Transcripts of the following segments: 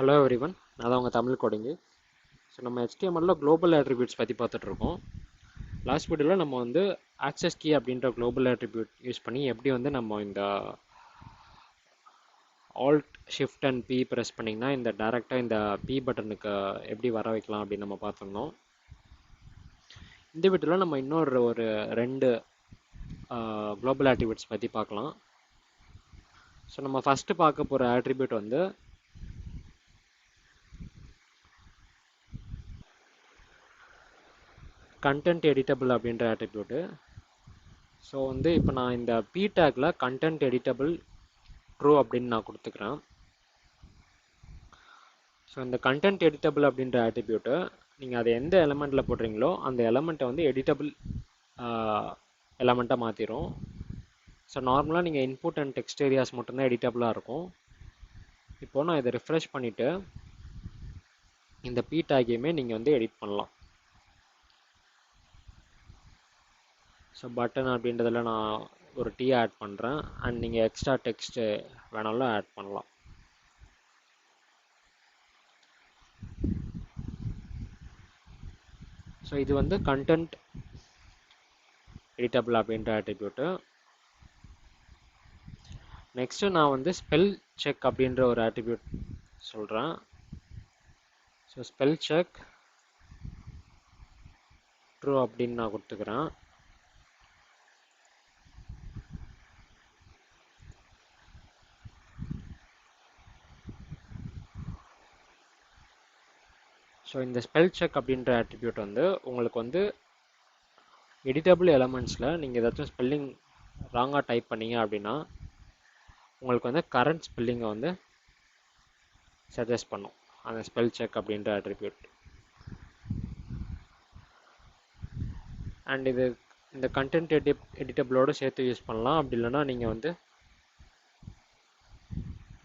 Hello everyone, நான் தான் உங்கள் தமிழ் கோடிங்கு. ஸோ நம்ம HTML குளோபல் ஆட்ரிபியூட்ஸ் பற்றி பார்த்துட்ருக்கோம். லாஸ்ட் வீடியோவில் நம்ம வந்து ஆக்சஸ் கீ அப்படின்ற குளோபல் ஆட்ரிபியூட் யூஸ் பண்ணி எப்படி வந்து நம்ம இந்த alt shift and P press பண்ணிங்கன்னா இந்த டேரெக்டாக இந்த பி பட்டனுக்கு எப்படி வர வைக்கலாம் அப்படின்னு நம்ம பார்த்துருந்தோம். இந்த வீடியோவில் நம்ம இன்னொரு ரெண்டு குளோபல் ஆட்ரிபியூட்ஸ் பற்றி பார்க்கலாம். ஸோ நம்ம ஃபஸ்ட்டு பார்க்க போகிற ஆட்ரிபியூட் வந்து கண்டென்ட் எடிட்டபிள் அப்படின்ற ஆட்ரிபியூட்டு. ஸோ வந்து இப்போ நான் இந்த பி டேக்கில் கண்டென்ட் எடிட்டபிள் ட்ரூ அப்படின்னு நான் கொடுத்துக்கிறேன். ஸோ இந்த கண்டென்ட் எடிட்டபிள் அப்படின்ற ஆட்ரிபியூட்டு நீங்கள் அதை எந்த எலமெண்ட்டில் போடுறீங்களோ அந்த எலமெண்ட்டை வந்து எடிட்டபிள் எலமெண்ட்டாக மாற்றிடும். ஸோ நார்மலாக நீங்கள் இன்புட் அண்ட் டெக்ஸ்ட் ஏரியாஸ் மட்டும்தான் எடிட்டபிளாக இருக்கும். இப்போது நான் இதை ரிஃப்ரெஷ் பண்ணிவிட்டு இந்த பி டேக்கையுமே நீங்கள் வந்து எடிட் பண்ணலாம். ஸோ பட்டன் அப்படின்றதில் நான் ஒரு டீ ஆட் பண்ணுறேன். அண்ட் நீங்கள் எக்ஸ்ட்ரா டெக்ஸ்ட்டு வேணாலும் ஆட் பண்ணலாம். ஸோ இது வந்து கண்டென்ட் எடிட்டபிள் அப்படின்ற ஆட்ரிபியூட்டு. நெக்ஸ்ட்டு நான் வந்து ஸ்பெல் செக் அப்படின்ற ஒரு ஆட்ரிபியூட் சொல்கிறேன். ஸோ ஸ்பெல் செக் ட்ரூ அப்படின்னு நான் கொடுத்துக்கிறேன். ஸோ இந்த ஸ்பெல் செக் அப்படின்ற ஆட்ரிபியூட் வந்து உங்களுக்கு வந்து எடிட்டபிள் எலமெண்ட்ஸில் நீங்கள் ஏதாச்சும் ஸ்பெல்லிங் ராங்காக டைப் பண்ணீங்க அப்படின்னா உங்களுக்கு வந்து கரண்ட் ஸ்பெல்லிங்கை வந்து சஜஸ்ட் பண்ணும் அந்த ஸ்பெல் செக் அப்படின்ற ஆட்ரிபியூட். அண்ட் இது இந்த கண்டென்ட் எடிட்டபிளோடு சேர்த்து யூஸ் பண்ணலாம். அப்படி இல்லைனா நீங்கள் வந்து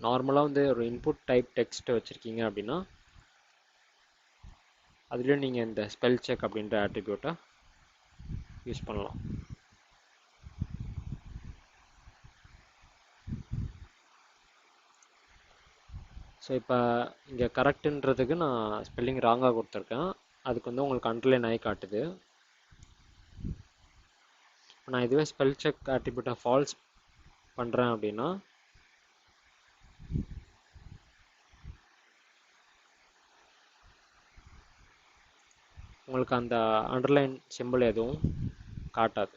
நார்மலாக வந்து ஒரு இன்புட் டைப் டெக்ஸ்ட் வச்சுருக்கீங்க அப்படின்னா அதுலேயும் நீங்கள் இந்த ஸ்பெல் செக் அப்படின்ற ஆட்ரிபியூட்டை யூஸ் பண்ணலாம். ஸோ இப்போ இங்கே கரெக்டுன்றதுக்கு நான் ஸ்பெல்லிங் ராங்காக கொடுத்துருக்கேன். அதுக்கு வந்து உங்களுக்கு அண்டர்லைன் ஆகி காட்டுது. நான் இதுவே ஸ்பெல் செக் ஆட்ரிபியூட்டை ஃபால்ஸ் பண்ணுறேன் அப்படின்னா உங்களுக்கு அந்த அண்டர்லைன் சிம்பிள் எதுவும் காட்டாது.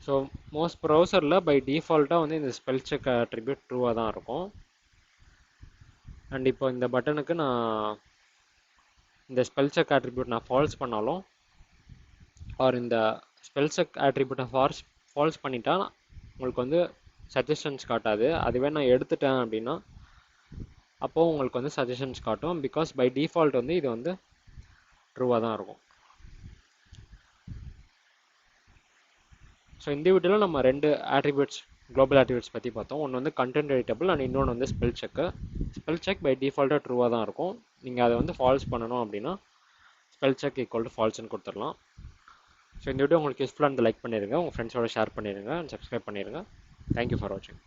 ஸோ மோஸ்ட் ப்ரௌசரில் பை டிஃபால்ட்டாக வந்து இந்த ஸ்பெல் செக் ஆட்ரிபியூட் ட்ரூவாக தான் இருக்கும். அண்ட் இப்போ இந்த பட்டனுக்கு நான் இந்த ஸ்பெல் செக் ஆட்ரிபியூட் நான் ஃபால்ஸ் பண்ணாலும் ஆர் இந்த ஸ்பெல் செக் ஆட்ரிபியூட்டை ஃபால்ஸ் பண்ணிட்டா உங்களுக்கு வந்து சஜஷன்ஸ் காட்டாது. அதுவே நான் எடுத்துட்டேன் அப்படின்னா அப்போது உங்களுக்கு வந்து சஜஷன்ஸ் காட்டும். பிகாஸ் பை டிஃபால்ட் வந்து இது வந்து ட்ரூவாக தான் இருக்கும். ஸோ இந்த வீடியோவில் நம்ம ரெண்டு ஆட்ரிபியூட்ஸ் குளோபல் ஆட்ரிபியூட்ஸ் பற்றி பார்த்தோம். ஒன்று வந்து கண்டென்ட் எடிட்டபிள் அண்ட் இன்னொன்று வந்து spell check. Spell check by டிஃபால்ட்டாக ட்ரூவாக தான் இருக்கும். நீங்கள் அதை வந்து ஃபால்ஸ் பண்ணணும் அப்படின்னா ஸ்பெல் செக் ஈக்குவல் டு ஃபால்ஸ்ன்னு கொடுத்துடலாம். ஸோ இந்த வீடியோ உங்களுக்கு யூஸ்ஃபுல்லாக இருந்து லைக் பண்ணிடுங்க, உங்கள் ஃப்ரெண்ட்ஸோட ஷேர் பண்ணிடுங்க அண்ட் சப்ஸ்கிரைப் பண்ணிடுங்க. தேங்க்யூ ஃபார் வாட்சிங்.